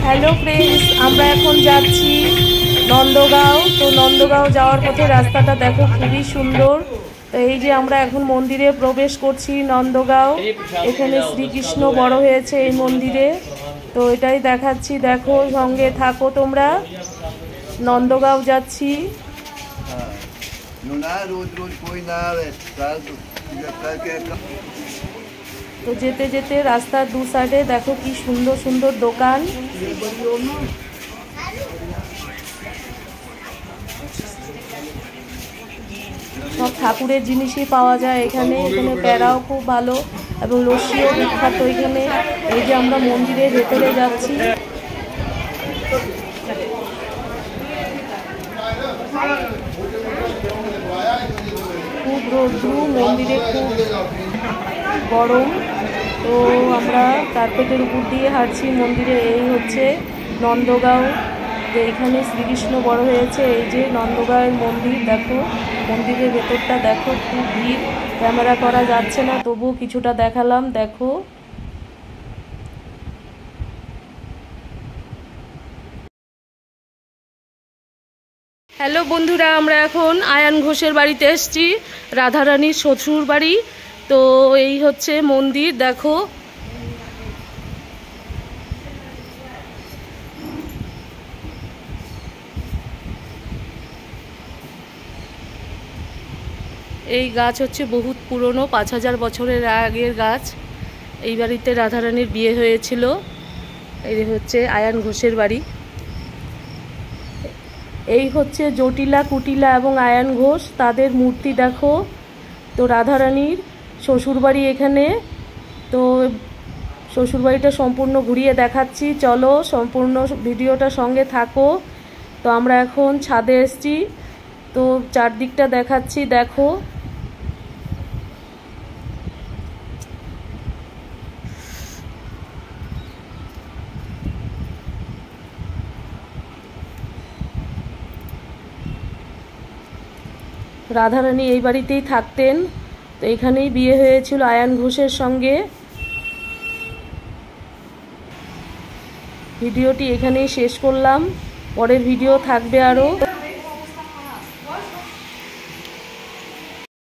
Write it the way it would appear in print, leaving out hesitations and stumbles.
Hello friends, আমরা এখন যাচ্ছি নন্দগাঁও। তো নন্দগাঁও যাওয়ার পথে রাস্তাটা দেখো খুবই সুন্দর। তো এই যে আমরা এখন মন্দিরে প্রবেশ করছি নন্দগাঁও। এখানে শ্রীকৃষ্ণ বড় হয়েছে এই মন্দিরে। তো এটাই দেখাচ্ছি, দেখো, সঙ্গে থাকো তোমরা। নন্দগাঁও যাচ্ছি। তো যেতে যেতে রাস্তার দু সাইডে দেখো কি সুন্দর সুন্দর দোকান। সব ঠাকুরের জিনিসই পাওয়া যায় এখানে। এখানে প্যারাও খুব ভালো এবং লস্যিও বিখ্যাত এখানে। এই যে আমরা মন্দিরের ভেতরে যাচ্ছি। খুব রৌদ্র, মন্দিরে খুব গরম। তো আমরা কার্পেটের উপর দিয়ে হাঁটছি মন্দিরে। এই হচ্ছে নন্দগাঁও, যে এখানে শ্রীকৃষ্ণ বড় হয়েছে। এই যে নন্দগাঁওয়ের মন্দির, দেখো মন্দিরের ভেতরটা দেখো, খুব ভিড়, ক্যামেরা করা যাচ্ছে না, তবুও কিছুটা দেখালাম। দেখো হ্যালো বন্ধুরা, আমরা এখন আয়ান ঘোষের বাড়িতে এসেছি, রাধারানীর শ্বশুর বাড়ি। তো এই হচ্ছে মন্দির, দেখো। এই গাছ হচ্ছে বহুত পুরনো, 5000 বছরের আগের গাছ। এই বাড়িতে রাধারানীর বিয়ে হয়েছিল। এই হচ্ছে আয়ান ঘোষের বাড়ি। এই হচ্ছে জটিলা, কুটিলা এবং আয়ান ঘোষ, তাদের মূর্তি দেখো। তো রাধারানীর শ্বশুরবাড়ি এখানে। তো শ্বশুরবাড়িটা সম্পূর্ণ ঘুরিয়ে দেখাচ্ছি, চলো সম্পূর্ণ ভিডিওটা সঙ্গে থাকো। তো আমরা এখন ছাদে এসেছি, তো চারদিকটা দেখাচ্ছি, দেখো। রাধারানী এই বাড়িতেই থাকতেন। তো এখানেই বিয়ে হয়েছিল আয়ান ঘোষের সঙ্গে। ভিডিওটি এখানেই শেষ করলাম, পরের ভিডিও থাকবে আরও।